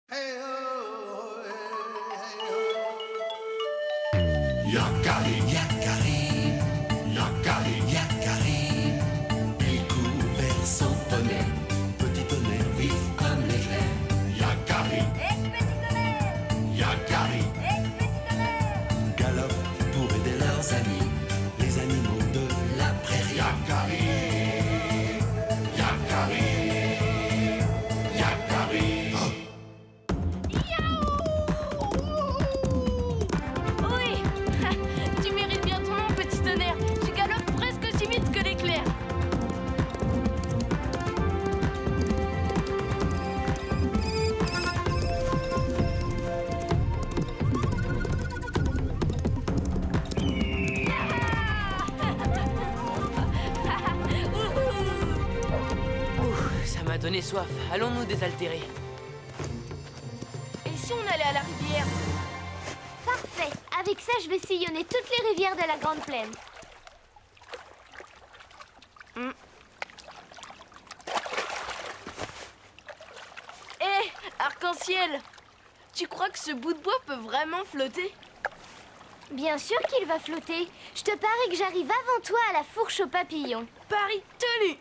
Yakari, Yakari, Yakari, Yakari. Il court vers son poney, petit tonnerre vif comme l'éclair. Yakari, Petit tonnerre, Yakari, petit tonnerre. galope pour aider leurs amis, les animaux de la prairie. Yakari, Yakari, Yakari. Oui. Tu mérites bien ton nom, petit tonnerre. Tu galopes presque aussi vite que l'éclair. Ça m'a donné soif. Allons nous désaltérer. Et si on allait à la rivière? Parfait. Avec ça, je vais sillonner toutes les rivières de la Grande Plaine. Hé, arc-en-ciel! Tu crois que ce bout de bois peut vraiment flotter? Bien sûr qu'il va flotter. Je te parie que j'arrive avant toi à la fourche aux papillons. Pari tenu!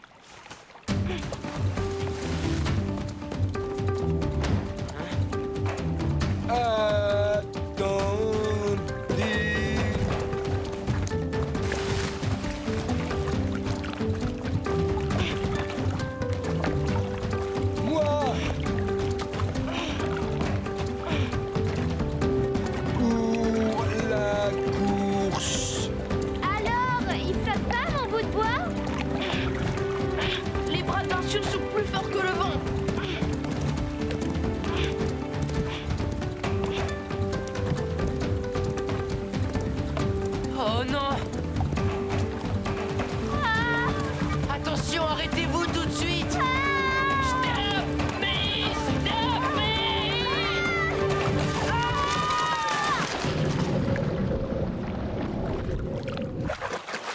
Attendez. Moi. Pour la course. Alors, il flotte pas mon bout de bois? Les bras d'Arthur sont plus forts que le vent! Oh non! Attention, arrêtez-vous tout de suite! Stop me! Stop me!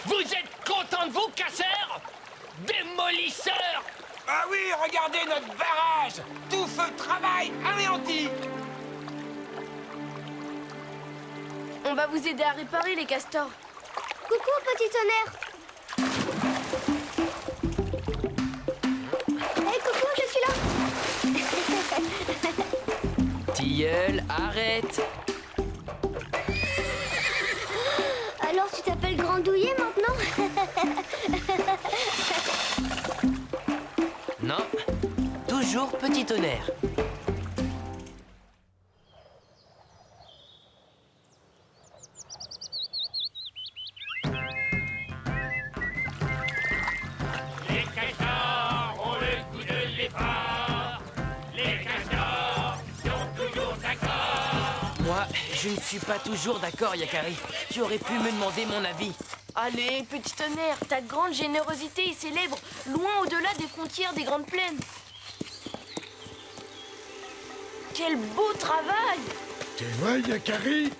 Vous êtes contents de vous, casseurs? Démolisseurs! Ah oui, regardez notre barrage! Tout feu de travail anéanti! On va vous aider à réparer les castors. Coucou, petit tonnerre. Hé, coucou, je suis là. Tilleul, arrête! Alors, tu t'appelles Grandouillet maintenant? Non, toujours petit tonnerre. Les castors ont le goût de l'effort. Les castors sont toujours d'accord. Moi, je ne suis pas toujours d'accord, Yakari. Tu aurais pu me demander mon avis. Allez, petit tonnerre, ta grande générosité est célèbre, loin au-delà des frontières des Grandes Plaines. Quel beau travail! Tu vois, Yakari,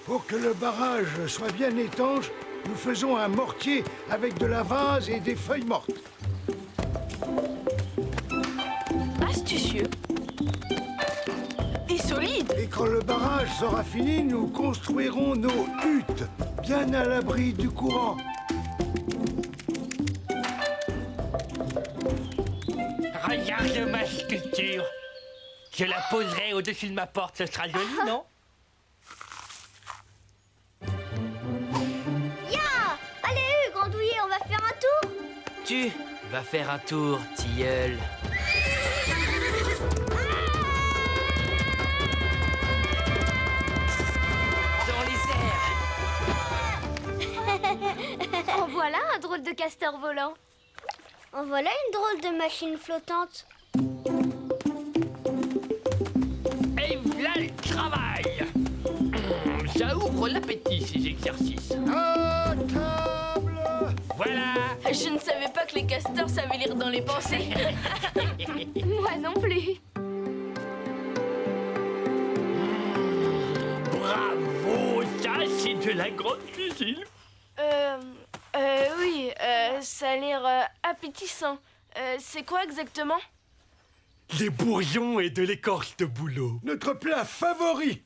pour que le barrage soit bien étanche, nous faisons un mortier avec de la vase et des feuilles mortes. Astucieux. Et solide. Et quand le barrage sera fini, nous construirons nos huttes, bien à l'abri du courant. Regarde ma sculpture. Je la poserai au-dessus de ma porte, ce sera joli, non? Ya! Allez, Grandouillet, on va faire un tour. Tu vas faire un tour, Tilleul. Dans les airs. En voilà un drôle de castor volant. En voilà une drôle de machine flottante. Et voilà le travail. Ça ouvre l'appétit, ces exercices. À table! Voilà. Je ne savais pas que les castors savaient lire dans les pensées. Moi non plus. Bravo, ça c'est de la grande cuisine. Oui, ça a l'air appétissant. C'est quoi exactement? des bourgeons et de l'écorce de bouleau. Notre plat favori.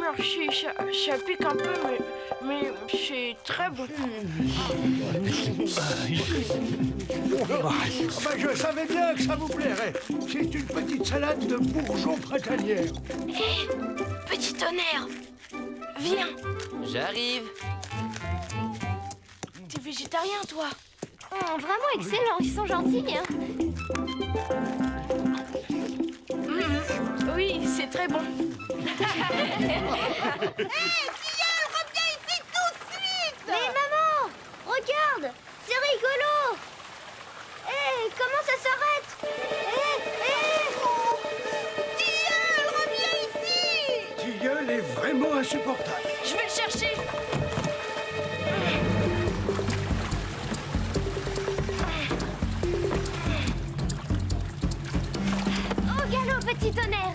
Merci, ça pique un peu, mais c'est très bon. Je savais bien que ça vous plairait. C'est une petite salade de bourgeons printanières. Hé, petit tonnerre, viens. J'arrive. T'es végétarien, toi? Vraiment excellent, ils sont gentils, hein. Oui, c'est très bon. Mais maman, regarde, c'est rigolo. Hé, comment ça s'arrête? Tilleul est vraiment insupportable. Je vais le chercher. Au galop, petit tonnerre.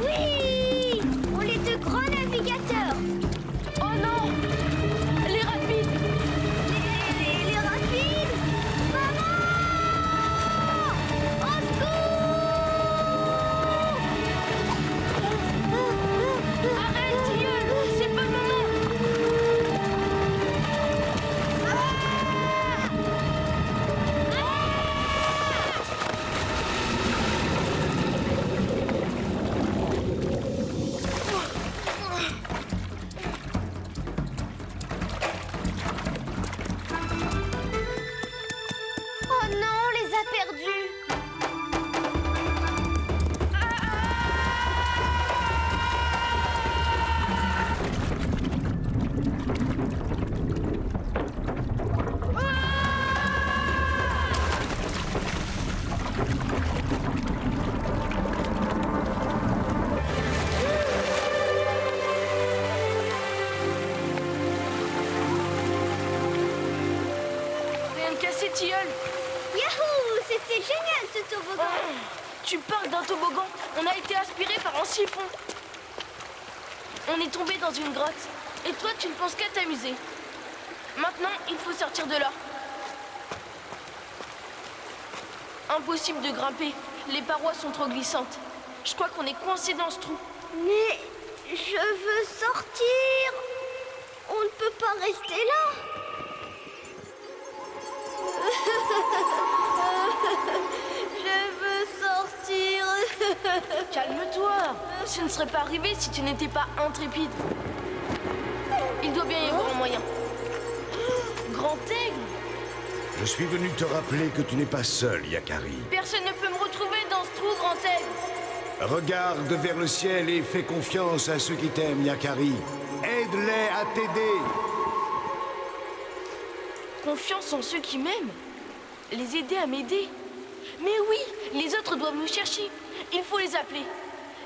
Oui, on est de grands navigateurs. Oh non, les rapides. Les rapides. Maman, au secours. Arrête, Tilleul, c'est pas le moment. Oh non, on les a perdus. Rien de cassé, Tilleul. Yahoo, c'était génial ce toboggan. Tu parles d'un toboggan. On a été aspiré par un siphon. On est tombé dans une grotte. Et toi, tu ne penses qu'à t'amuser. Maintenant, il faut sortir de là. Impossible de grimper. Les parois sont trop glissantes. Je crois qu'on est coincé dans ce trou. Mais je veux sortir. On ne peut pas rester là. Je veux sortir. Calme-toi. Ce ne serait pas arrivé si tu n'étais pas intrépide. Il doit bien y avoir un moyen. Grand aigle. Je suis venu te rappeler que tu n'es pas seul, Yakari. Personne ne peut me retrouver dans ce trou, grand aigle. Regarde vers le ciel et fais confiance à ceux qui t'aiment, Yakari. Aide-les à t'aider. Confiance en ceux qui m'aiment. Les aider à m'aider. Mais oui, les autres doivent me chercher. Il faut les appeler.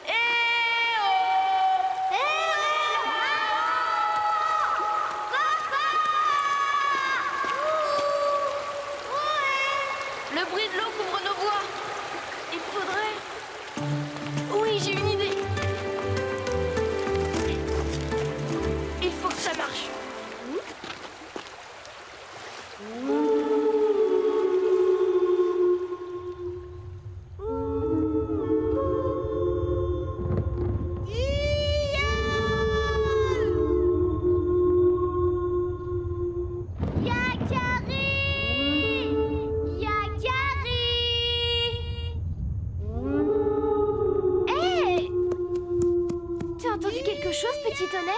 Eh oh! Le bruit de l'eau couvre nos voix. Il faudrait... Oui, j'ai une idée. Il faut que ça marche. Petit tonnerre?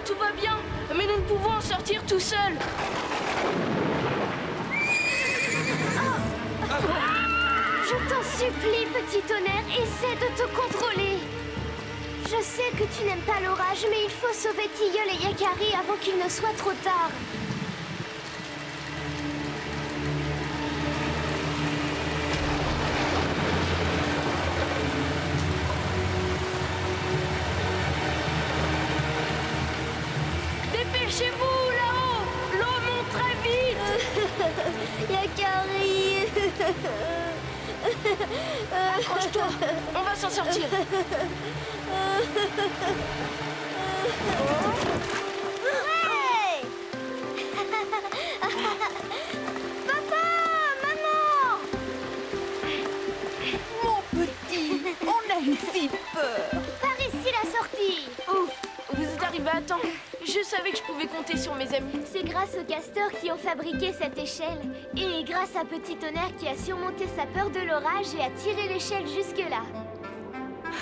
Tout va bien, mais nous ne pouvons en sortir tout seuls. Je t'en supplie, petit tonnerre, essaie de te contrôler. Je sais que tu n'aimes pas l'orage, mais il faut sauver Tilleul et Yakari avant qu'il ne soit trop tard. Dépêchez-vous, là-haut! L'eau monte très vite! Yakari. Accroche-toi, on va s'en sortir. Hey. Papa, maman. Mon petit, on a eu si peur. Par ici la sortie. Ouf, vous êtes arrivés à temps. Je savais que je pouvais compter sur mes amis. C'est grâce aux castors qui ont fabriqué cette échelle. Et grâce à Petit Tonnerre qui a surmonté sa peur de l'orage et a tiré l'échelle jusque-là.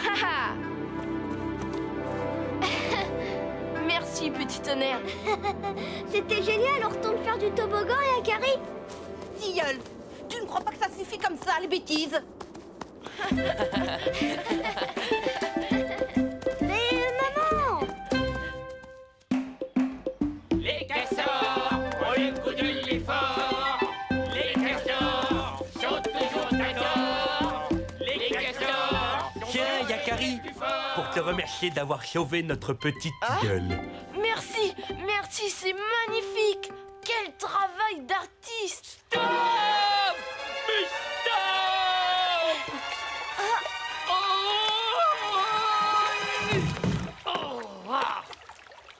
Haha. Merci, petit tonnerre. C'était génial, on retourne faire du toboggan, Yakari. Tilleul, tu ne crois pas que ça suffit comme ça, les bêtises? Mais maman. Les castors ont le goût de l'effort. Les castors sont toujours d'accord. Les castors. Tiens, Yakari, pour te remercier d'avoir sauvé notre petite gueule. Merci, merci, c'est magnifique. Quel travail d'artiste. Stop! Mais stop!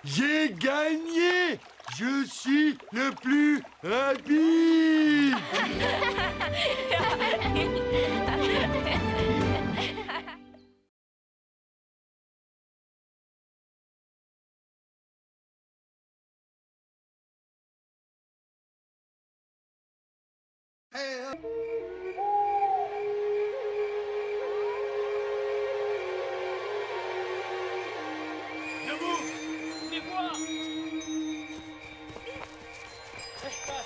J'ai gagné! Je suis le plus rapide! Debout! Venez voir!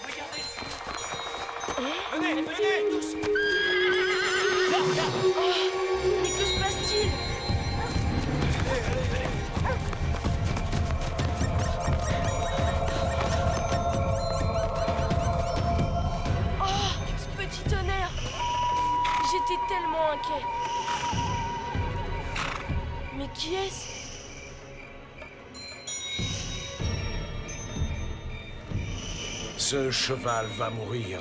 Regardez! Venez, venez! Tous! Mais que se passe-t-il? Oh, petit tonnerre! J'étais tellement inquiet. Mais qui est-ce? Ce cheval va mourir.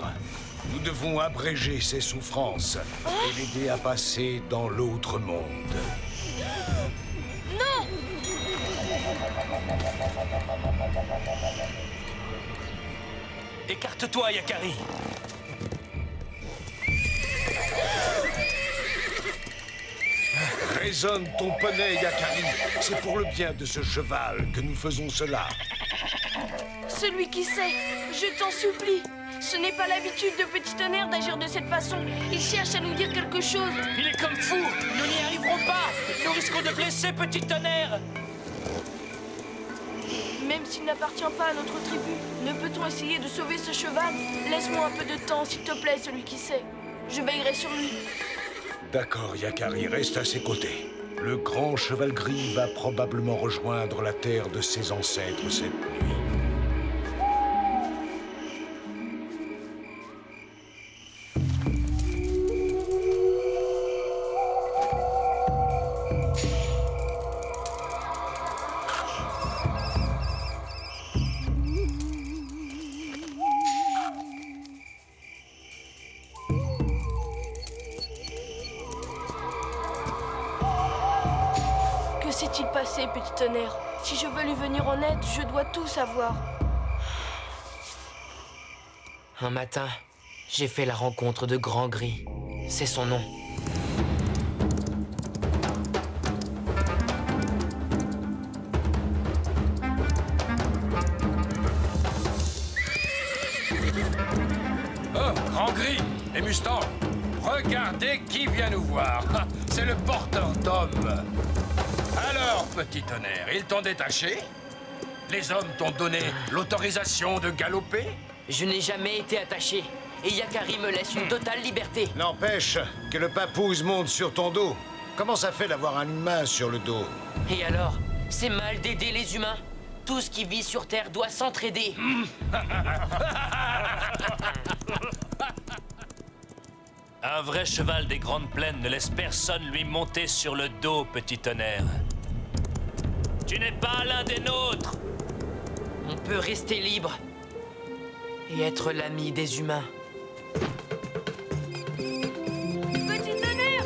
Nous devons abréger ses souffrances et l'aider à passer dans l'autre monde. Non! Écarte-toi, Yakari. Raisonne ton poney, Yakari. C'est pour le bien de ce cheval que nous faisons cela. Celui qui sait, je t'en supplie. Ce n'est pas l'habitude de Petit Tonnerre d'agir de cette façon. Il cherche à nous dire quelque chose. Il est comme fou. Nous n'y arriverons pas. Nous risquons de blesser Petit Tonnerre. Même s'il n'appartient pas à notre tribu, ne peut-on essayer de sauver ce cheval? Laisse-moi un peu de temps, s'il te plaît, celui qui sait. Je veillerai sur lui. D'accord, Yakari, reste à ses côtés. Le grand cheval gris va probablement rejoindre la terre de ses ancêtres cette nuit. Que s'est-il passé, Petit Tonnerre? Si je veux lui venir en aide, je dois tout savoir. Un matin, j'ai fait la rencontre de Grand Gris. C'est son nom. Oh, Grand Gris et Mustang, regardez qui vient nous voir. C'est le porteur d'hommes. Alors, Petit Tonnerre, ils t'ont détaché? Les hommes t'ont donné l'autorisation de galoper? Je n'ai jamais été attaché. et Yakari me laisse une totale liberté. N'empêche que le papouze monte sur ton dos. Comment ça fait d'avoir un humain sur le dos? Et alors, c'est mal d'aider les humains? Tout ce qui vit sur Terre doit s'entraider. Un vrai cheval des grandes plaines ne laisse personne lui monter sur le dos, petit tonnerre. Tu n'es pas l'un des nôtres. On peut rester libre et être l'ami des humains. Petit tonnerre!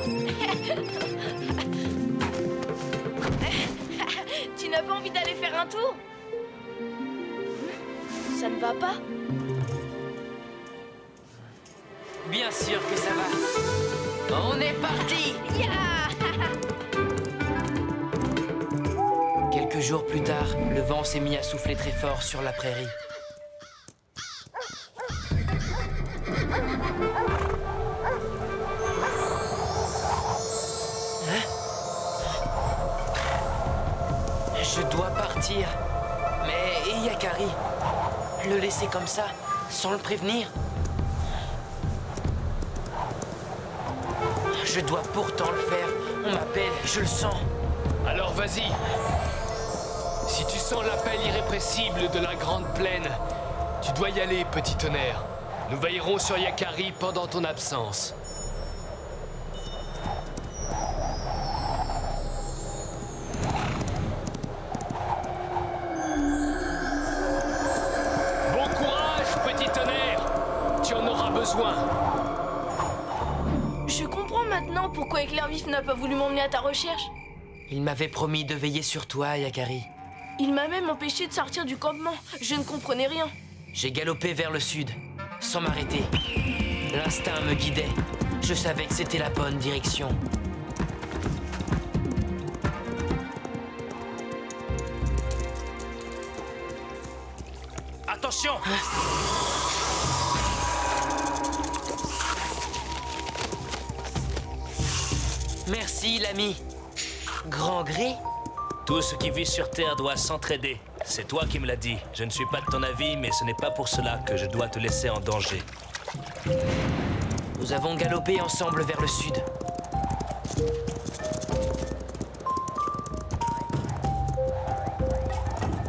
Tu n'as pas envie d'aller faire un tour? Ça ne va pas? Bien sûr que ça va. On est parti! Quelques jours plus tard, le vent s'est mis à souffler très fort sur la prairie. Hein? Je dois partir. Mais Yakari, le laisser comme ça, sans le prévenir? Je dois pourtant le faire. On m'appelle, je le sens. Alors vas-y. Si tu sens l'appel irrépressible de la grande plaine, tu dois y aller, petit tonnerre. Nous veillerons sur Yakari pendant ton absence. Bon courage, petit tonnerre. Tu en auras besoin. Je comprends maintenant pourquoi Éclair-Vif n'a pas voulu m'emmener à ta recherche. Il m'avait promis de veiller sur toi, Yakari. Il m'a même empêché de sortir du campement. Je ne comprenais rien. J'ai galopé vers le sud, sans m'arrêter. L'instinct me guidait. Je savais que c'était la bonne direction. Attention! Merci, l'ami. Grand Gris? Tout ce qui vit sur Terre doit s'entraider. C'est toi qui me l'as dit. Je ne suis pas de ton avis, mais ce n'est pas pour cela que je dois te laisser en danger. Nous avons galopé ensemble vers le sud.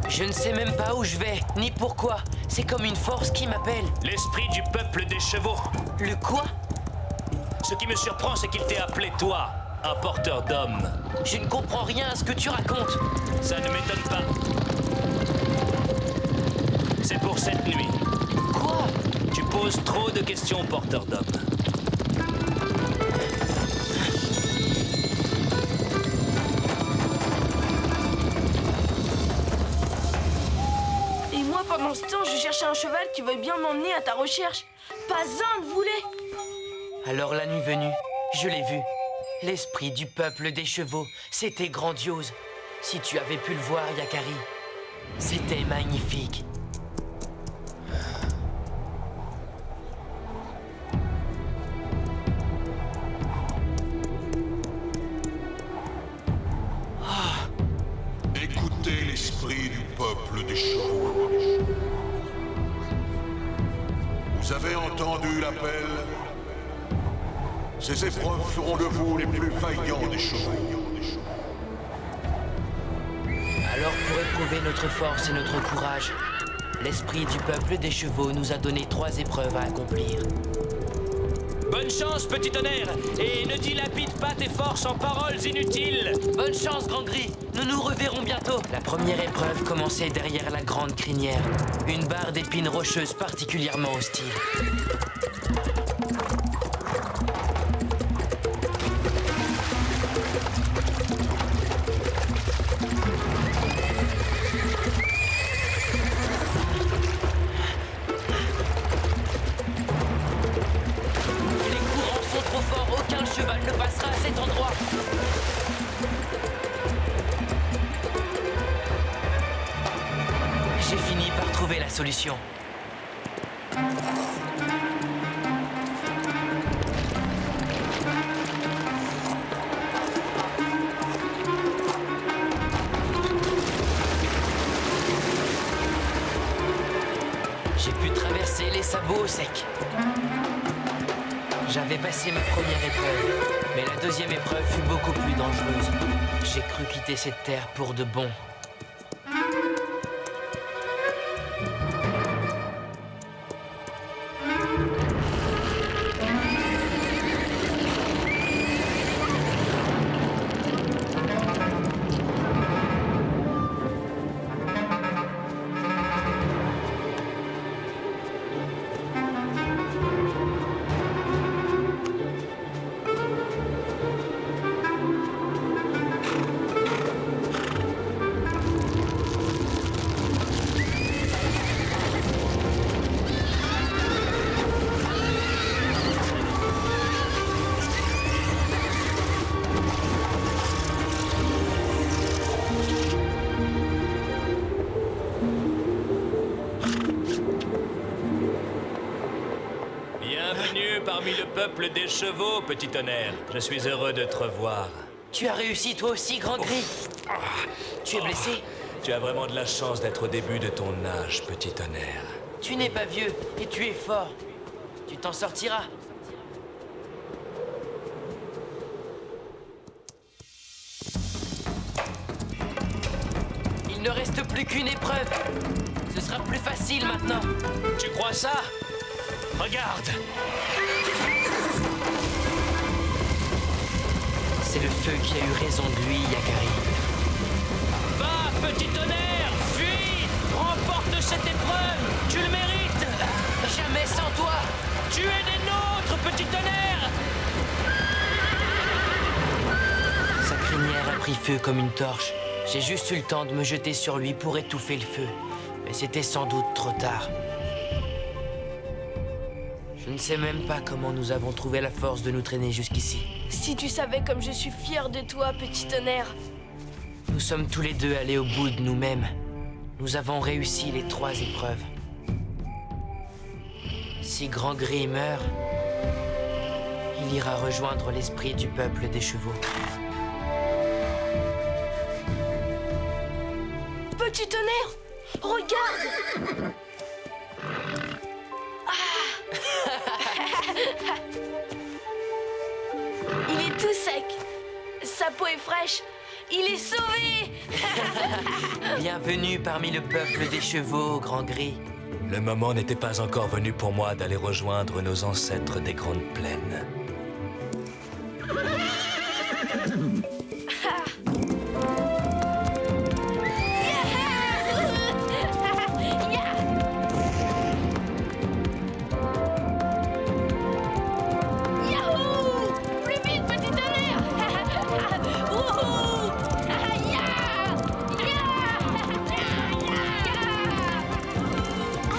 Je ne sais même pas où je vais, ni pourquoi. C'est comme une force qui m'appelle. L'esprit du peuple des chevaux. Le quoi? Ce qui me surprend, c'est qu'il t'ait appelé toi, un porteur d'hommes. Je ne comprends rien à ce que tu racontes. Ça ne m'étonne pas. C'est pour cette nuit. Quoi? Tu poses trop de questions, porteur d'hommes. Et moi, pendant ce temps, je cherchais un cheval qui veuille bien m'emmener à ta recherche. Pas un ne voulait. Alors la nuit venue, je l'ai vu. L'esprit du peuple des chevaux, c'était grandiose. Si tu avais pu le voir, Yakari, c'était magnifique. Écoutez l'esprit du peuple des chevaux. Vous avez entendu l'appel? Ces épreuves feront de vous les plus vaillants des chevaux. Alors pour éprouver notre force et notre courage, l'esprit du peuple des chevaux nous a donné 3 épreuves à accomplir. Bonne chance, petit tonnerre, et ne dilapide pas tes forces en paroles inutiles. Bonne chance, Grand Gris, nous nous reverrons bientôt. La première épreuve commençait derrière la grande crinière, une barre d'épines rocheuses particulièrement hostile. J'ai fini par trouver la solution. J'ai pu traverser les sabots au sec. J'avais passé ma première épreuve, mais la deuxième épreuve fut beaucoup plus dangereuse. J'ai cru quitter cette terre pour de bon. Parmi le peuple des chevaux, petit tonnerre. Je suis heureux de te revoir. Tu as réussi toi aussi, Grand Gris. Tu es blessé? Tu as vraiment de la chance d'être au début de ton âge, petit tonnerre. Tu n'es pas vieux et tu es fort. Tu t'en sortiras. Il ne reste plus qu'une épreuve. Ce sera plus facile maintenant. Tu crois ça? Regarde! C'est le feu qui a eu raison de lui, Yakari. Va, petit tonnerre! Fuis! Remporte cette épreuve! Tu le mérites! Jamais sans toi! Tu es des nôtres, petit tonnerre! Sa crinière a pris feu comme une torche. J'ai juste eu le temps de me jeter sur lui pour étouffer le feu. Mais c'était sans doute trop tard. Je ne sais même pas comment nous avons trouvé la force de nous traîner jusqu'ici. Si tu savais comme je suis fière de toi, petit tonnerre. Nous sommes tous les deux allés au bout de nous-mêmes. Nous avons réussi les 3 épreuves. Si Grand Gris meurt, il ira rejoindre l'esprit du peuple des chevaux. Petit tonnerre, regarde! Il est tout sec. Sa peau est fraîche. Il est sauvé. Bienvenue parmi le peuple des chevaux, Grand Gris. Le moment n'était pas encore venu pour moi d'aller rejoindre nos ancêtres des Grandes Plaines.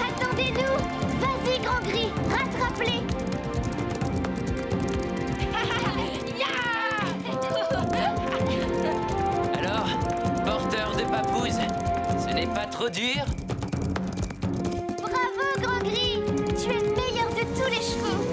Attendez-nous! Vas-y, Grand Gris, rattrape-les! Alors, porteur de papouze, ce n'est pas trop dur? Bravo, Grand Gris! Tu es le meilleur de tous les chevaux!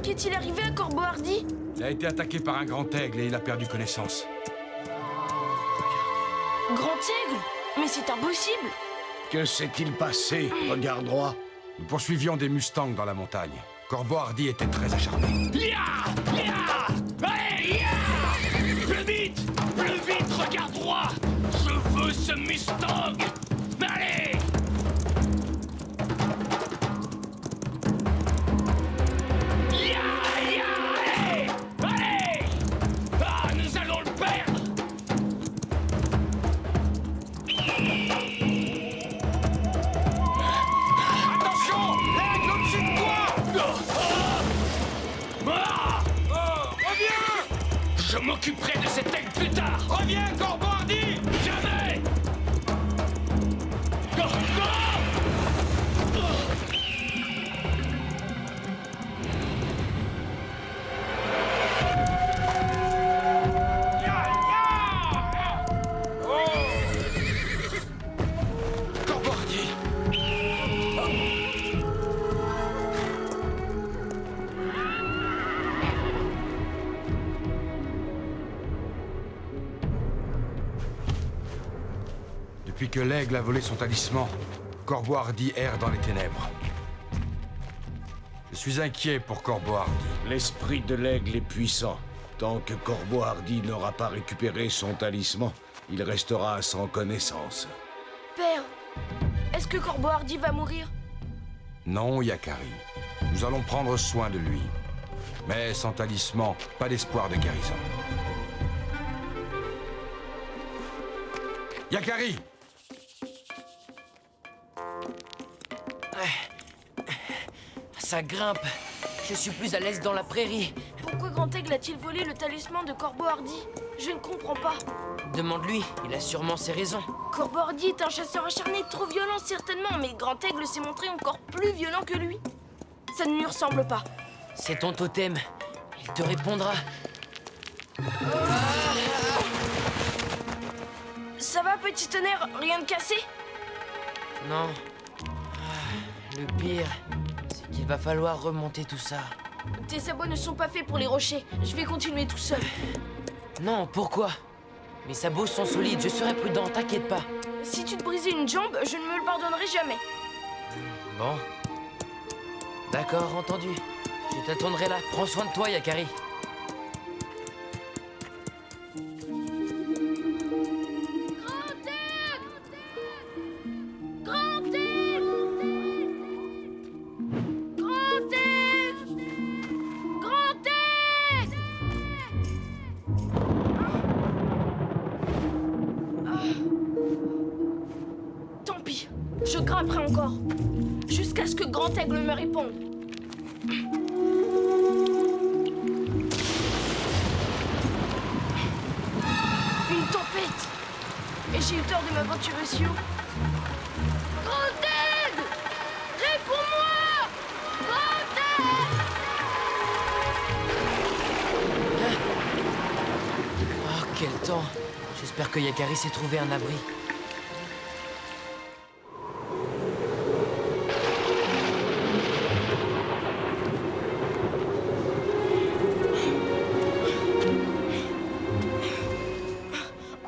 Qu'est-il arrivé à Corbeau Hardy? Il a été attaqué par un grand aigle et il a perdu connaissance. Grand aigle? Mais c'est impossible! Que s'est-il passé? Regarde droit. Nous poursuivions des mustangs dans la montagne. Corbeau Hardy était très acharné. Plus vite, regarde droit! Je veux ce Mustang! m'occuperai de cet aigle plus tard. Reviens, Corbeau Hardy! Jamais. Corbeau! Corbeau Hardy! Depuis que l'aigle a volé son talisman, Corbeau Hardy erre dans les ténèbres. Je suis inquiet pour Corbeau Hardy. L'esprit de l'aigle est puissant. Tant que Corbeau Hardy n'aura pas récupéré son talisman, il restera sans connaissance. Père, est-ce que Corbeau Hardy va mourir? Non, Yakari. Nous allons prendre soin de lui. Mais sans talisman, pas d'espoir de guérison. Yakari! Ça grimpe. Je suis plus à l'aise dans la prairie. Pourquoi Grand Aigle a-t-il volé le talisman de Corbeau Hardy? Je ne comprends pas. Demande-lui, il a sûrement ses raisons. Corbeau Hardy est un chasseur acharné, trop violent certainement, mais Grand Aigle s'est montré encore plus violent que lui. Ça ne lui ressemble pas. C'est ton totem. Il te répondra. Ça va, petit tonnerre? Rien de cassé? Non. Le pire, c'est qu'il va falloir remonter tout ça. Tes sabots ne sont pas faits pour les rochers. Je vais continuer tout seul. Non, pourquoi? Mes sabots sont solides, je serai prudent, t'inquiète pas. Si tu te brisais une jambe, je ne me le pardonnerai jamais. Bon. D'accord, entendu. Je t'attendrai là. Prends soin de toi, Yakari. Tant pis, je grimperai encore. Jusqu'à ce que Grand Aigle me réponde. Une tempête. Et j'ai eu peur de m'aventurer si haut. Grand Aigle! Réponds-moi! Grand Aigle! Oh, quel temps. J'espère que Yakari s'est trouvé un abri.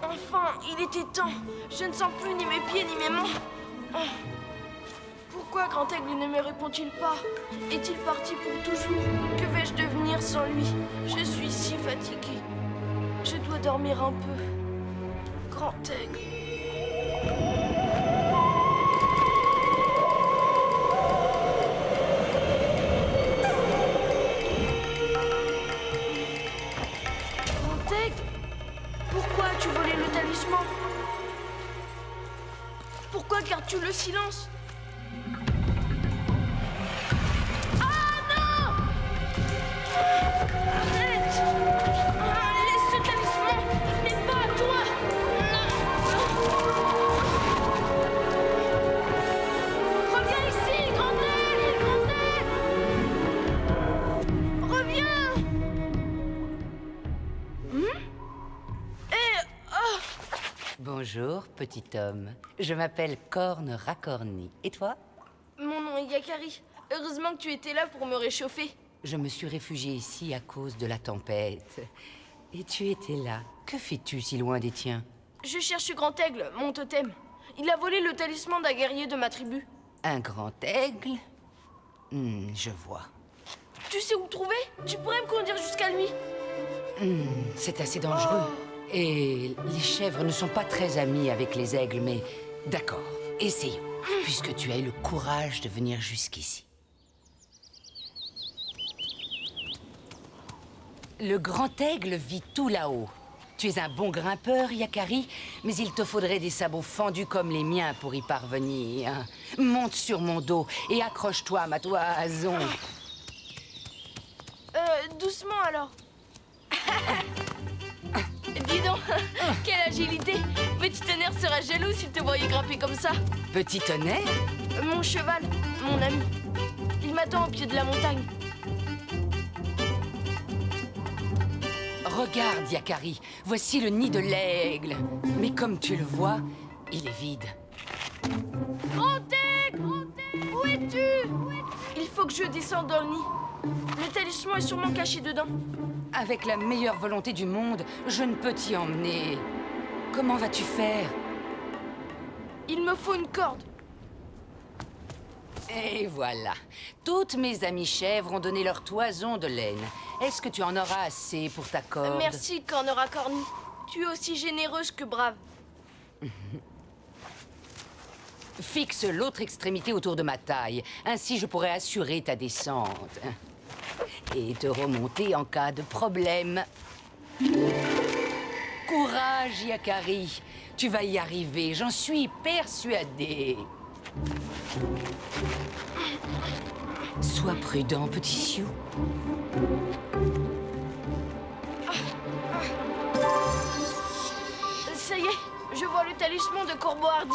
Enfin, il était temps. Je ne sens plus ni mes pieds ni mes mains. Oh. Pourquoi Grand Aigle ne me répond-il pas? Est-il parti pour toujours? Que vais-je devenir sans lui? Je suis si fatiguée. Je dois dormir un peu. Grand Aigle. Grand Aigle? Pourquoi as-tu volé le talisman? Pourquoi gardes-tu le silence? Ah non! Arrête! Laisse ce talisman, mais pas à toi! Reviens ici, Grand Aigle! Grand Aigle! Reviens! Bonjour, petit homme. Je m'appelle Corne Racorni. Et toi? Mon nom est Yakari. Heureusement que tu étais là pour me réchauffer. Je me suis réfugiée ici à cause de la tempête. Et tu étais là. Que fais-tu si loin des tiens? Je cherche Grand Aigle, mon totem. Il a volé le talisman d'un guerrier de ma tribu. Un grand aigle? Je vois. Tu sais où le trouver? Tu pourrais me conduire jusqu'à lui? C'est assez dangereux. Et les chèvres ne sont pas très amies avec les aigles, mais d'accord, essayons, puisque tu as eu le courage de venir jusqu'ici. Le grand aigle vit tout là-haut. Tu es un bon grimpeur, Yakari, mais il te faudrait des sabots fendus comme les miens pour y parvenir. Monte sur mon dos et accroche-toi à ma toison. Doucement alors. Quelle agilité! Petit Tonnerre serait jaloux s'il te voyait grimper comme ça. Petit Tonnerre? Mon cheval, mon ami. Il m'attend au pied de la montagne. Regarde, Yakari, voici le nid de l'aigle. Mais comme tu le vois, il est vide. Grand aigle! Où es-tu? Il faut que je descende dans le nid. Le talisman est sûrement caché dedans. Avec la meilleure volonté du monde, je ne peux t'y emmener. Comment vas-tu faire? Il me faut une corde. Et voilà. Toutes mes amies chèvres ont donné leur toison de laine. Est-ce que tu en auras assez pour ta corde? Merci, Cornera Corny. Tu es aussi généreuse que brave. Fixe l'autre extrémité autour de ma taille. Ainsi, je pourrai assurer ta descente. Et te remonter en cas de problème. Courage, Yakari. Tu vas y arriver, j'en suis persuadée. Sois prudent, petit Sioux. Ça y est, je vois le talisman de Corbeau Hardy.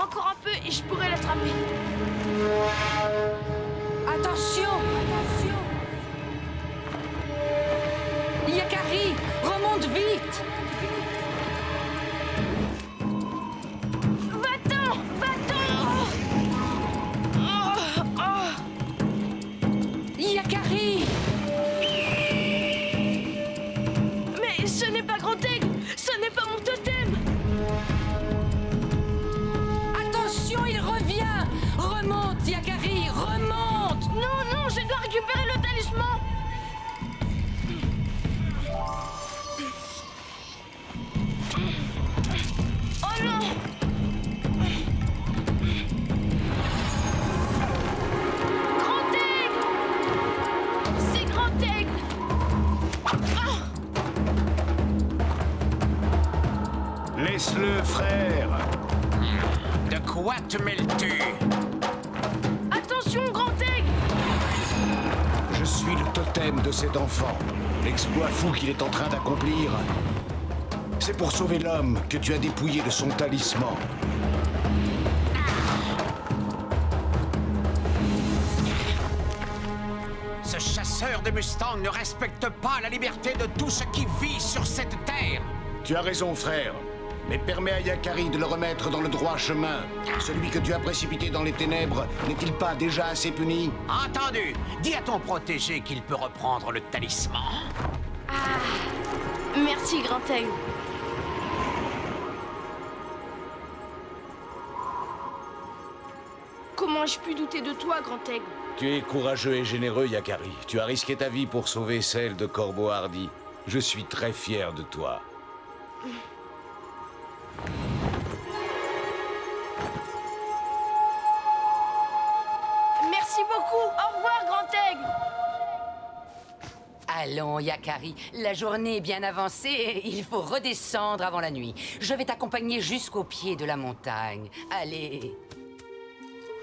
Encore un peu et je pourrais l'attraper. Attention! Attention! Yakari, remonte vite! Va-t'en! Va-t'en! Yakari! Mais ce n'est pas Grand Aigle! Ce n'est pas mon totem! Attention, il revient! Remonte, Yakari, remonte! Non, non, je dois récupérer le talisman! Oh non! Grand Aigle! C'est Grand Aigle! Laisse-le, frère. De quoi te mêles-tu? Attention, Grand Aigle! Je suis le totem de cet enfant. L'exploit fou qu'il est en train d'accomplir. C'est pour sauver l'homme que tu as dépouillé de son talisman. Ce chasseur de Mustang ne respecte pas la liberté de tout ce qui vit sur cette terre. Tu as raison, frère. Mais permets à Yakari de le remettre dans le droit chemin. Celui que tu as précipité dans les ténèbres n'est-il pas déjà assez puni? Entendu. Dis à ton protégé qu'il peut reprendre le talisman. Merci, Grand Aigle. Comment ai-je pu douter de toi, Grand Aigle? Tu es courageux et généreux, Yakari. Tu as risqué ta vie pour sauver celle de Corbeau Hardy. Je suis très fier de toi. Merci beaucoup. Au revoir, Grand Aigle. Allons, Yakari, la journée est bien avancée, il faut redescendre avant la nuit. Je vais t'accompagner jusqu'au pied de la montagne. Allez.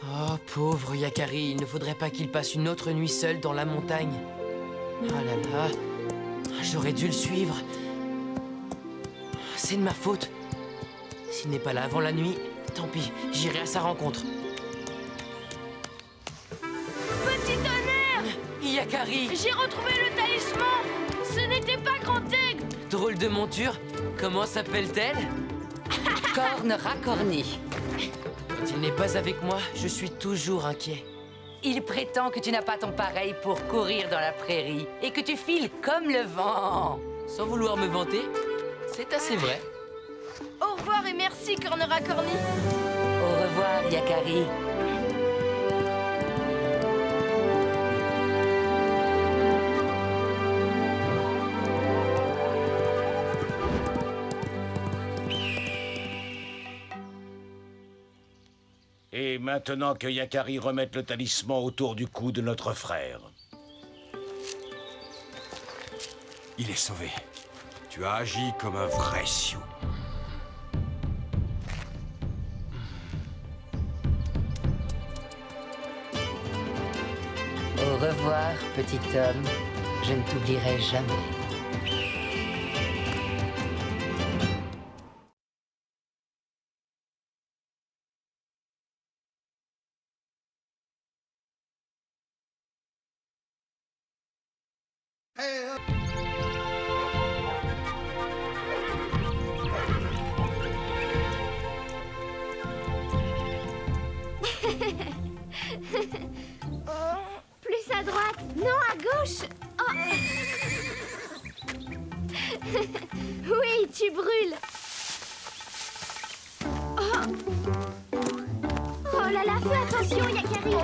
Oh, pauvre Yakari, il ne faudrait pas qu'il passe une autre nuit seul dans la montagne. Oh là là, j'aurais dû le suivre. C'est de ma faute. S'il n'est pas là avant la nuit, tant pis, j'irai à sa rencontre. Petit Tonnerre! Yakari! J'ai retrouvé le talisman! Ce n'était pas Grand Aigle! Drôle de monture, comment s'appelle-t-elle? Cornera Corny. Quand il n'est pas avec moi, je suis toujours inquiet. Il prétend que tu n'as pas ton pareil pour courir dans la prairie et que tu files comme le vent. Sans vouloir me vanter, c'est assez vrai. Au revoir et merci, Cornera Corny. Au revoir, Yakari. Et maintenant que Yakari remette le talisman autour du cou de notre frère. Il est sauvé. Tu as agi comme un vrai Sioux. Au revoir, petit homme. Je ne t'oublierai jamais. Plus à droite. Non, à gauche. Oh. Oui, tu brûles. Oh. Oh là là, fais attention, Yakari.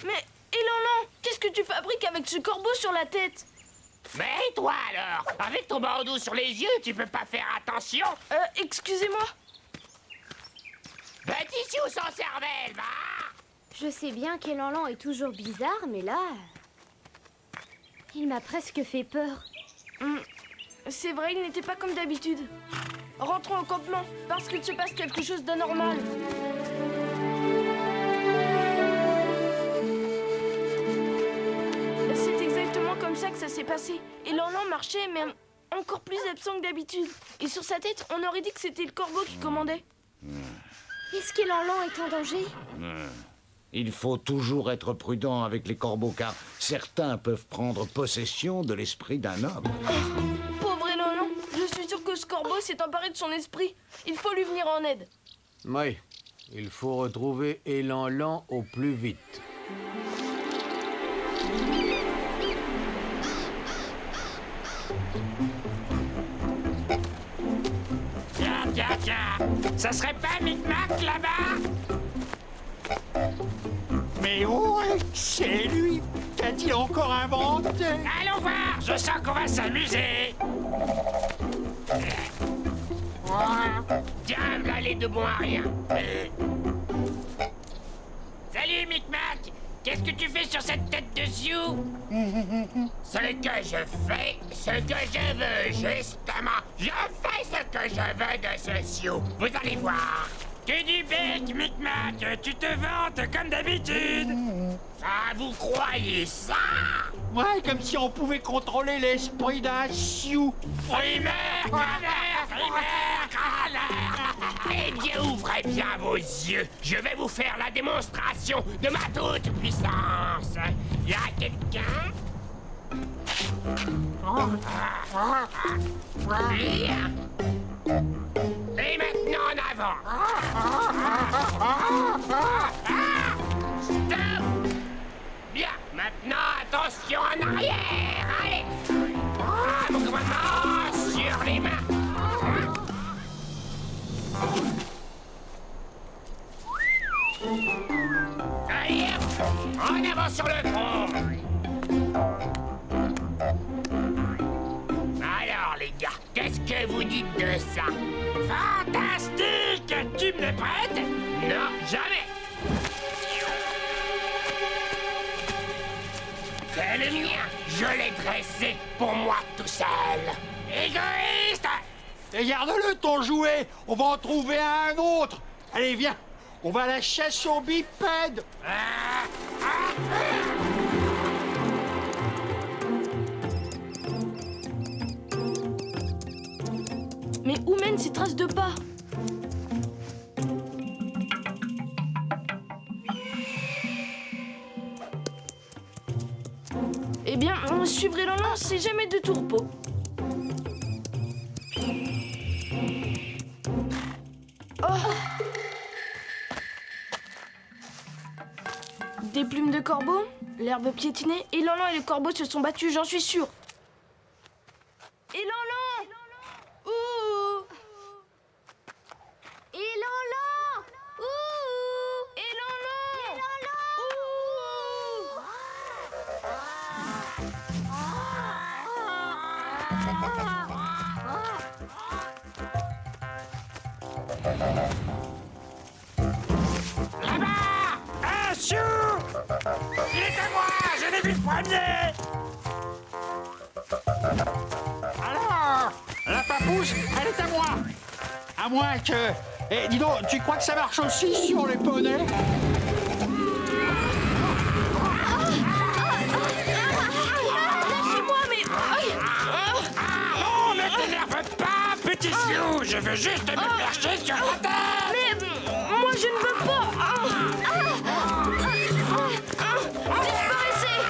Mais, Elan, qu'est-ce que tu fabriques avec ce corbeau sur la tête? Mais toi alors, avec ton bandeau sur les yeux, tu peux pas faire attention? Excusez-moi. Petit Sioux sans cervelle, va! Je sais bien qu'Elan est toujours bizarre, mais là... il m'a presque fait peur. C'est vrai, il n'était pas comme d'habitude. Rentrons au campement, parce qu'il se passe quelque chose d'anormal. C'est exactement comme ça que ça s'est passé. Elan marchait, mais encore plus absent que d'habitude. Et sur sa tête, on aurait dit que c'était le corbeau qui commandait. Est-ce qu'Elan est en danger? Il faut toujours être prudent avec les corbeaux, car certains peuvent prendre possession de l'esprit d'un homme. Pauvre Elan, je suis sûr que ce corbeau s'est emparé de son esprit. Il faut lui venir en aide. Oui, il faut retrouver Elan au plus vite. Tiens, ça serait pas Micmac là-bas? Mais ouais, c'est lui. Qu'a-t-il encore inventé? Allons voir, je sens qu'on va s'amuser. Tiens, là les deux bons à rien. Salut Micmac, qu'est-ce que tu fais sur cette tête de Sioux? Ce que je fais, ce que je veux, justement. Je fais ce que je veux de ce Sioux. Vous allez voir. Que du bec, Micmac, tu te vantes comme d'habitude. Ah, vous croyez ça? Ouais, comme si on pouvait contrôler l'esprit d'un Sioux. Frimaire, eh bien, ouvrez bien vos yeux. Je vais vous faire la démonstration de ma toute-puissance. Y a quelqu'un? Bien. Et maintenant en avant. Stop. Bien, maintenant attention en arrière. Allez. Mon commandement sur les mains. Allez, en avant sur le front. Alors les gars, qu'est-ce que vous dites de ça? Fantastique! Tu me le prêtes? Non, jamais! C'est le mien! Je l'ai dressé pour moi tout seul! Égoïste! Et garde-le ton jouet! On va en trouver un autre! Allez, viens! On va à la chasse aux bipèdes! Mais où mènent ces traces de pas? Eh bien, suivre Elan, c'est jamais de tout repos. Des plumes de corbeau, l'herbe piétinée, Elan et le corbeau se sont battus, j'en suis sûre. Elan! Ouh! Elan! Ouh! Elan! Là-bas! Un Sioux! Il est à moi! Je l'ai vu le premier! Alors, la papouche, elle est à moi. À moins que... Eh, dis donc, tu crois que ça marche aussi sur les poneys? Lâchez-moi, mais... Non, ne t'énerve pas, petit Sioux! Je veux juste me percher sur la tête! Mais... moi, je ne veux pas! Disparaissez!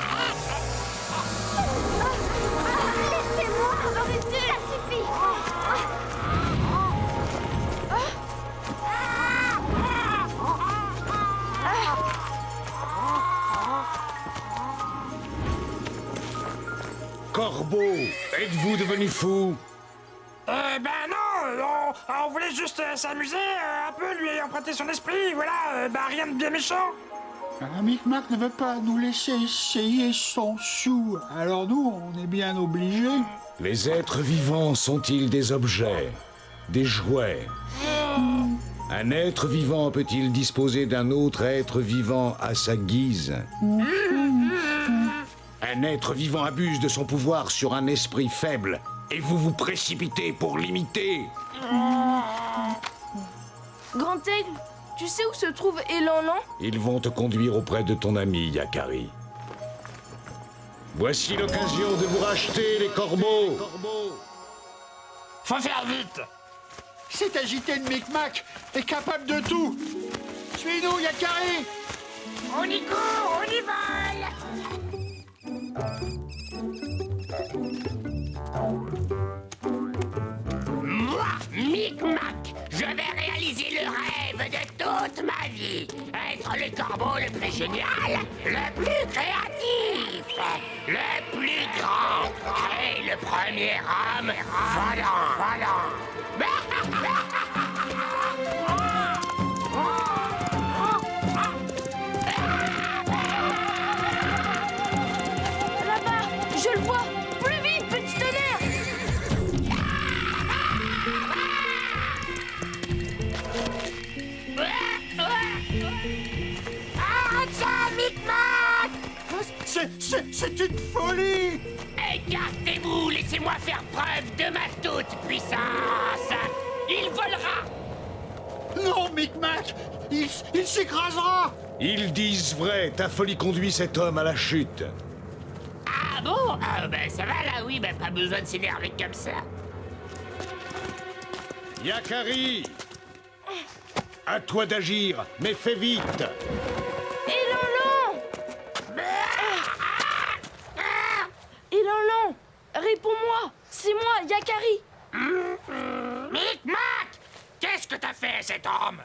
êtes-vous devenu fou? Ben non, on voulait juste s'amuser, un peu, lui emprunter son esprit, voilà, rien de bien méchant. Micmac ne veut pas nous laisser essayer son chou, alors nous, on est bien obligés. Les êtres vivants sont-ils des objets? Des jouets? Un être vivant peut-il disposer d'un autre être vivant à sa guise? Un être vivant abuse de son pouvoir sur un esprit faible, et vous vous précipitez pour l'imiter. Grand Aigle, tu sais où se trouve Elan-Lan? Ils vont te conduire auprès de ton ami, Yakari. Voici l'occasion de vous racheter, les corbeaux. Faut faire vite. Cet agité de Micmac est capable de tout. Suis-nous, Yakari. On y court, on y vole. Moi, Micmac, je vais réaliser le rêve de toute ma vie. Être le corbeau le plus génial, le plus créatif, le plus grand. Créer le premier homme volant. Là-bas, je le vois. Plus vite, petit tonnerre. Arrête ça, Micmac! C'est une folie! Écartez-vous, laissez-moi faire preuve de ma toute-puissance! Il volera! Non, Micmac! Il s'écrasera! Ils disent vrai, ta folie conduit cet homme à la chute. Ah bon? Ah ben ça va là, oui, ben pas besoin de s'énerver comme ça. Yakari! À toi d'agir, mais fais vite! Elan-Lan! Elan-Lan! Réponds-moi! C'est moi, Yakari! Micmac! Qu'est-ce que t'as fait, cet homme?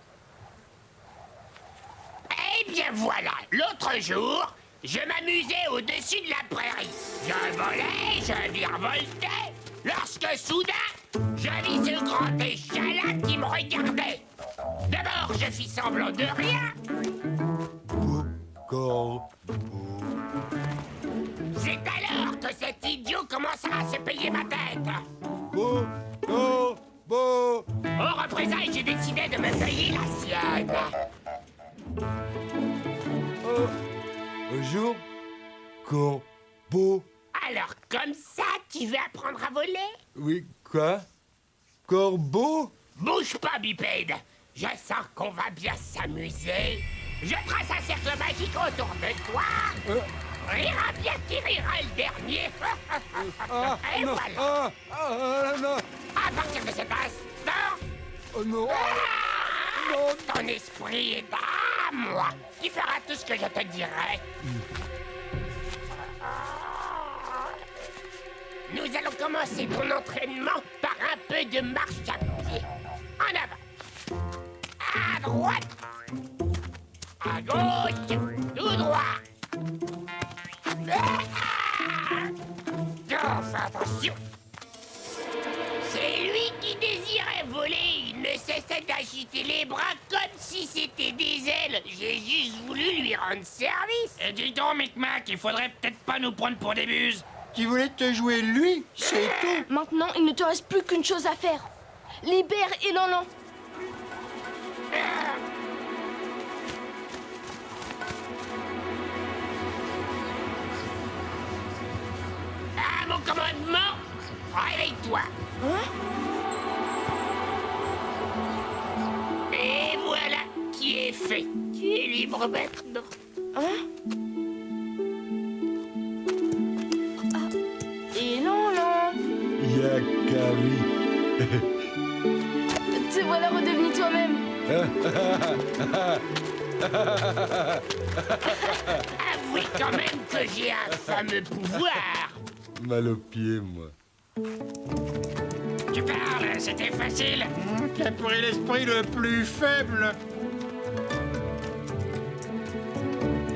Eh bien voilà, l'autre jour, je m'amusais au-dessus de la prairie. Je volais, je virevoltais, lorsque soudain, je vis ce grand échalas qui me regardait. D'abord, je fis semblant de rien. C'est alors que cet idiot commença à se payer ma tête. En représailles, j'ai décidé de me payer la sienne. Bonjour, corbeau. Alors, comme ça, tu veux apprendre à voler? Oui, quoi? Corbeau? Bouge pas, bipède. Je sens qu'on va bien s'amuser. Je trace un cercle magique autour de toi. Rira bien qui rira le dernier. Et non, voilà. Non. À partir de cet instant... Oh non. Non. Ton esprit est à moi. Tu feras tout ce que je te dirai. Nous allons commencer ton entraînement par un peu de marche à pied. En avant. À droite. À gauche. Tout droit. Attention. C'est lui qui désirait voler. Il ne cessait d'agiter les bras comme si c'était des ailes. J'ai juste voulu lui rendre service. Et dis donc, Micmac, il faudrait peut-être pas nous prendre pour des buses. Tu voulais te jouer lui, c'est tout. Maintenant, il ne te reste plus qu'une chose à faire. Libère Elan-Lan. À mon commandement, réveille-toi. Et voilà qui est fait. Tu es libre maintenant. Elan-Lan. Yakari. Te voilà redevenu toi-même. Avouez quand même que j'ai un fameux pouvoir. Mal au pied, moi. Tu parles, c'était facile. T'as pris l'esprit le plus faible.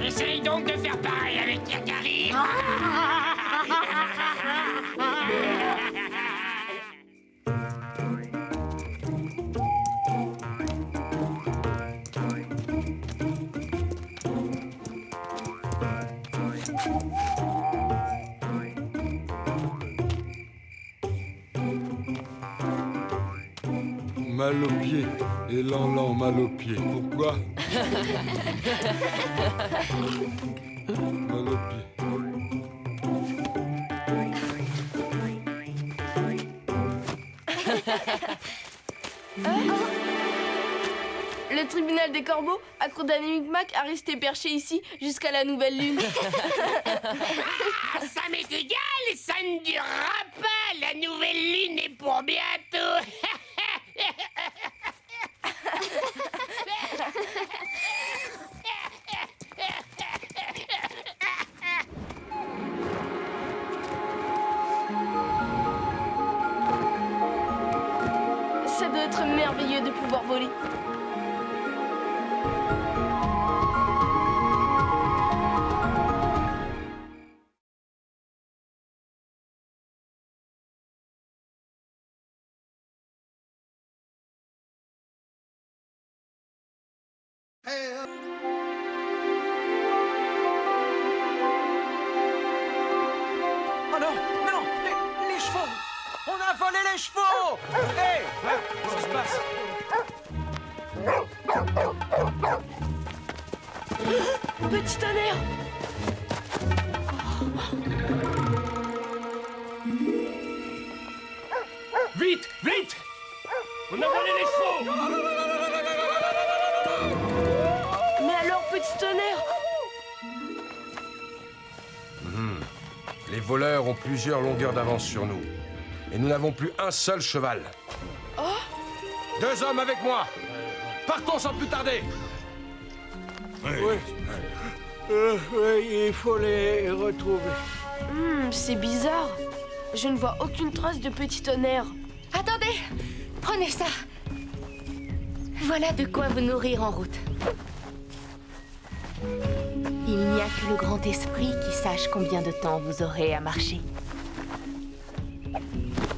Essaye donc de faire pareil avec Yakari. mal aux pieds. Et Lan mal aux pieds. Pourquoi? Mal aux pieds. Le tribunal des corbeaux a condamné Micmac à rester perché ici jusqu'à la nouvelle lune. Ah, ça m'est égal, ça ne durera pas. La nouvelle lune est pour bientôt. Ça doit être merveilleux de pouvoir voler. Oh non, non, les chevaux! On a volé les chevaux! Hé! Qu'est-ce qui se passe? Petit tonnerre! Vite, vite! On a volé les chevaux! Mais alors, petit tonnerre? Les voleurs ont plusieurs longueurs d'avance sur nous. Et nous n'avons plus un seul cheval. Oh! 2 hommes avec moi! Partons sans plus tarder! Oui, il faut les retrouver. C'est bizarre. Je ne vois aucune trace de petit tonnerre. Attendez, prenez ça. Voilà de quoi vous nourrir en route. Il n'y a que le grand esprit qui sache combien de temps vous aurez à marcher.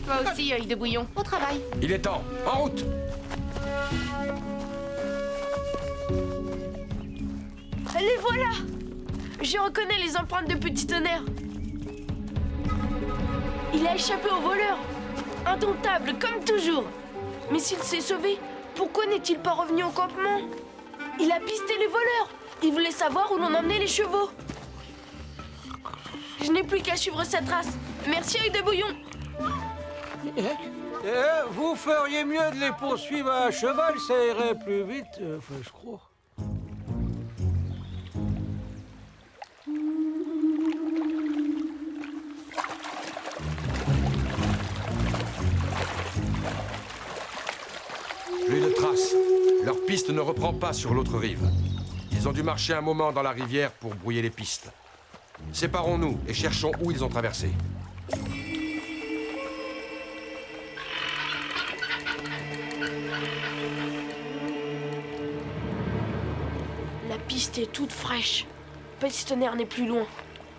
Toi aussi, œil de bouillon, au travail. Il est temps, en route! Les voilà! Je reconnais les empreintes de petit tonnerre. Il a échappé aux voleurs. Indomptable, comme toujours. Mais s'il s'est sauvé, pourquoi n'est-il pas revenu au campement? Il a pisté les voleurs. Il voulait savoir où l'on emmenait les chevaux. Je n'ai plus qu'à suivre sa trace. Merci, œil de bouillon. Vous feriez mieux de les poursuivre à cheval, ça irait plus vite, enfin, je crois. Plus de traces. Leur piste ne reprend pas sur l'autre rive. Ils ont dû marcher un moment dans la rivière pour brouiller les pistes. Séparons-nous et cherchons où ils ont traversé. La piste est toute fraîche. Petit tonnerre n'est plus loin.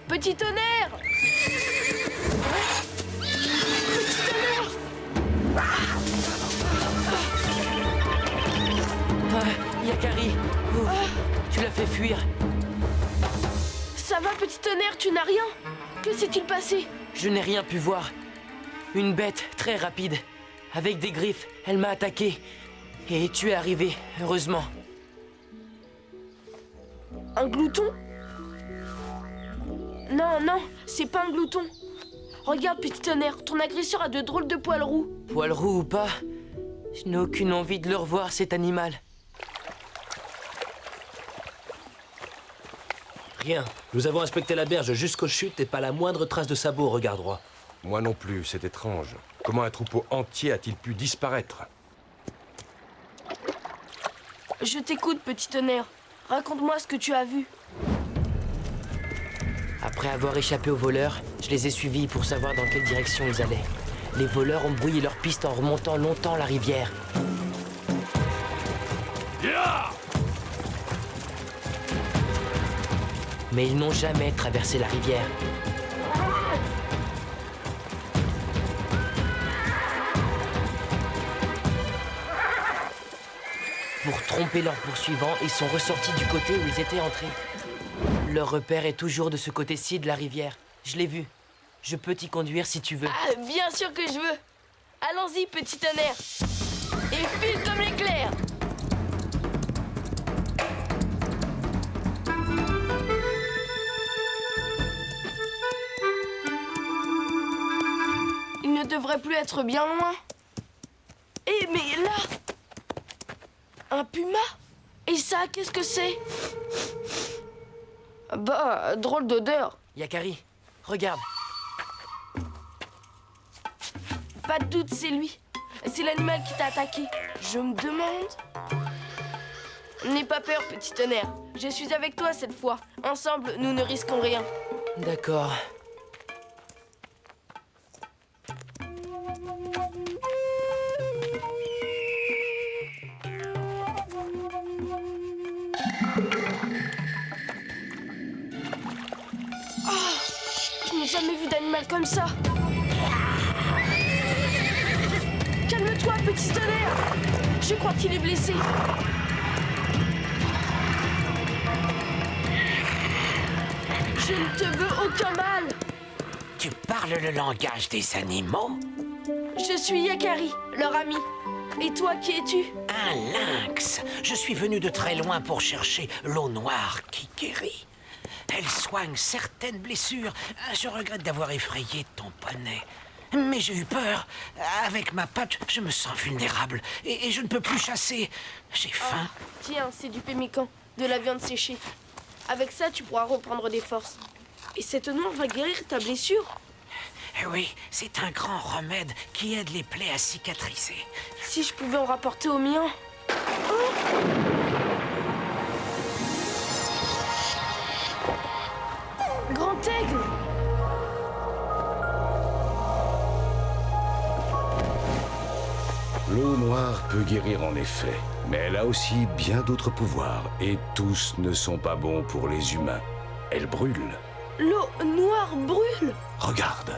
Petit tonnerre! Petit tonnerre! Yakari, tu l'as fait fuir. Ça va, petit tonnerre, tu n'as rien? Que s'est-il passé? Je n'ai rien pu voir. Une bête très rapide, avec des griffes, elle m'a attaqué. Et tu es arrivé, heureusement. Un glouton? Non, non, c'est pas un glouton. Regarde, petit tonnerre, ton agresseur a de drôles de poils roux. Poils roux ou pas, je n'ai aucune envie de le revoir, cet animal. Rien. Nous avons inspecté la berge jusqu'aux chutes et pas la moindre trace de sabot au regard droit. Moi non plus, c'est étrange. Comment un troupeau entier a-t-il pu disparaître? Je t'écoute, petit tonnerre. Raconte-moi ce que tu as vu. Après avoir échappé aux voleurs, je les ai suivis pour savoir dans quelle direction ils allaient. Les voleurs ont brouillé leur piste en remontant longtemps la rivière. Mais ils n'ont jamais traversé la rivière. Pour tromper leurs poursuivants, ils sont ressortis du côté où ils étaient entrés. Leur repère est toujours de ce côté-ci de la rivière. Je l'ai vu. Je peux t'y conduire si tu veux. Ah, bien sûr que je veux. Allons-y, petit tonnerre. Et file comme l'éclair. Il ne devrait plus être bien loin. Eh, mais là, un puma? Et ça, qu'est-ce que c'est? Bah, drôle d'odeur. Yakari, regarde. Pas de doute, c'est lui. C'est l'animal qui t'a attaqué. Je me demande... N'aie pas peur, petit tonnerre. Je suis avec toi cette fois. Ensemble, nous ne risquons rien. D'accord. Oh, je n'ai jamais vu d'animal comme ça. Calme-toi, petit tonnerre. Je crois qu'il est blessé. Je ne te veux aucun mal. Tu parles le langage des animaux? Je suis Yakari, leur ami. Et toi, qui es-tu? Un lynx. Je suis venu de très loin pour chercher l'eau noire qui guérit. Elle soigne certaines blessures. Je regrette d'avoir effrayé ton poney. Mais j'ai eu peur. Avec ma patte, je me sens vulnérable. Et je ne peux plus chasser. J'ai faim. Oh, tiens, c'est du pemmican, de la viande séchée. Avec ça, tu pourras reprendre des forces. Et cette noix va guérir ta blessure. Oui, c'est un grand remède qui aide les plaies à cicatriser. Si je pouvais en rapporter au mien. Oh! Grand aigle! L'eau noire peut guérir en effet, mais elle a aussi bien d'autres pouvoirs, et tous ne sont pas bons pour les humains. Elle brûle. L'eau noire brûle! Regarde.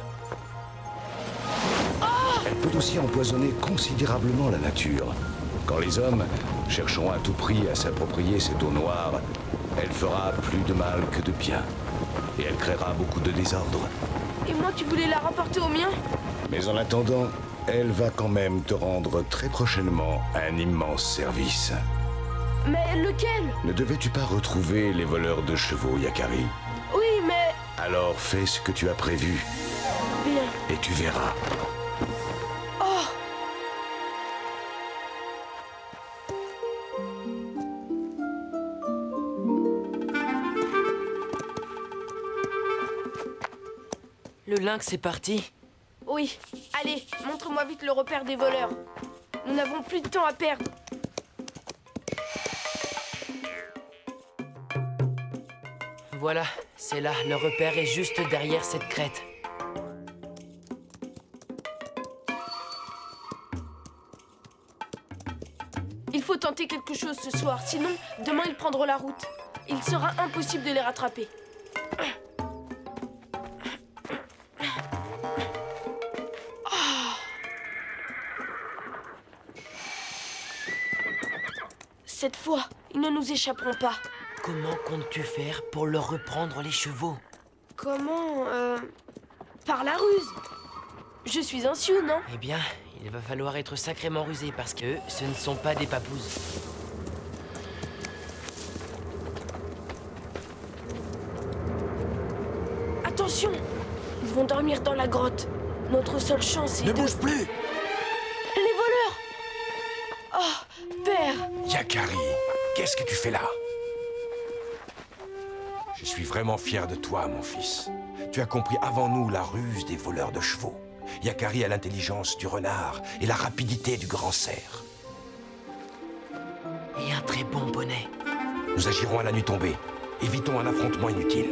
Elle peut aussi empoisonner considérablement la nature. Quand les hommes chercheront à tout prix à s'approprier cette eau noire, elle fera plus de mal que de bien. Et elle créera beaucoup de désordre. Et moi, tu voulais la rapporter au mien? Mais en attendant, elle va quand même te rendre très prochainement un immense service. Mais lequel? Ne devais-tu pas retrouver les voleurs de chevaux, Yakari? Oui, mais... Alors fais ce que tu as prévu. Bien. Et tu verras. Oh! Le lynx est parti. Oui. Allez, montre-moi vite le repère des voleurs. Nous n'avons plus de temps à perdre. Voilà, c'est là. Le repère est juste derrière cette crête. Il faut tenter quelque chose ce soir, sinon demain ils prendront la route. Il sera impossible de les rattraper. Cette fois, ils ne nous échapperont pas. Comment comptes-tu faire pour leur reprendre les chevaux? Comment, par la ruse. Je suis un sioux, non? Eh bien, il va falloir être sacrément rusé parce que eux, ce ne sont pas des papouses. Attention! Ils vont dormir dans la grotte. Notre seule chance est Ne bouge plus! Les voleurs! Oh, père! Yakari, qu'est-ce que tu fais là? Je suis vraiment fier de toi, mon fils. Tu as compris avant nous la ruse des voleurs de chevaux. Yakari a l'intelligence du renard et la rapidité du grand cerf. Et un très bon bonnet. Nous agirons à la nuit tombée. Évitons un affrontement inutile.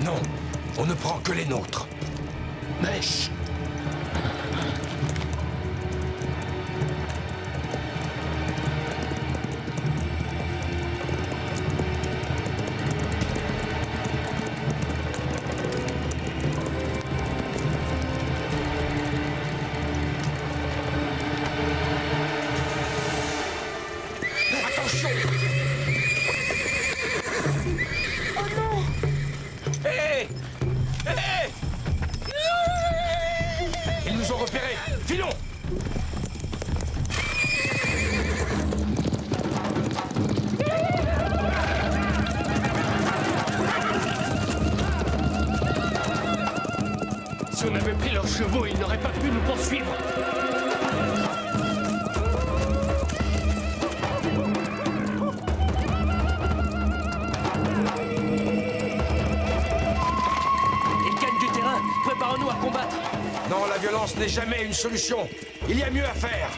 Non, on ne prend que les nôtres. Mèche! Si on avait pris leurs chevaux, ils n'auraient pas pu nous poursuivre. Ils gagnent du terrain. Préparons-nous à combattre. Non, la violence n'est jamais une solution. Il y a mieux à faire.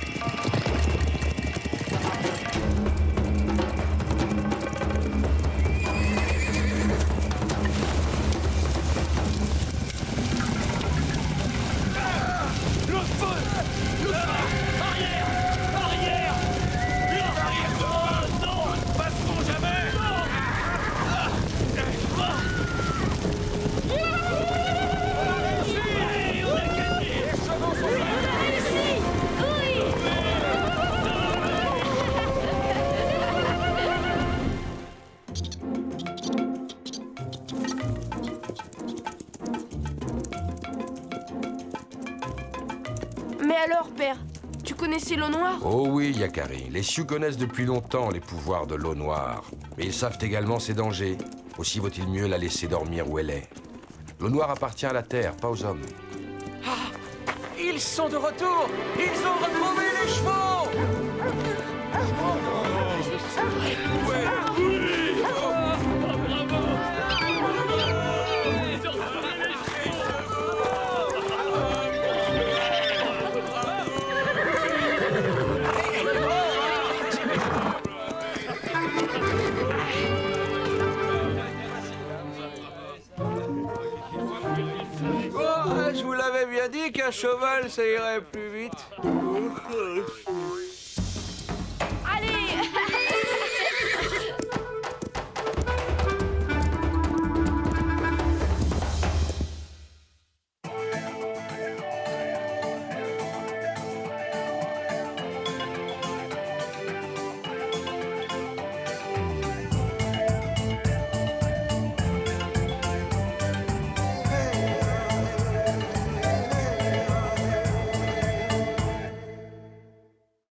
Mais alors, père, tu connaissais l'eau noire? Oh oui, Yakari. Les Sioux connaissent depuis longtemps les pouvoirs de l'eau noire. Mais ils savent également ses dangers. Aussi vaut-il mieux la laisser dormir où elle est. L'eau noire appartient à la terre, pas aux hommes. Ah, ils sont de retour. Ils ont retrouvé les chevaux. Je vous l'avais bien dit qu'un cheval, ça irait plus vite.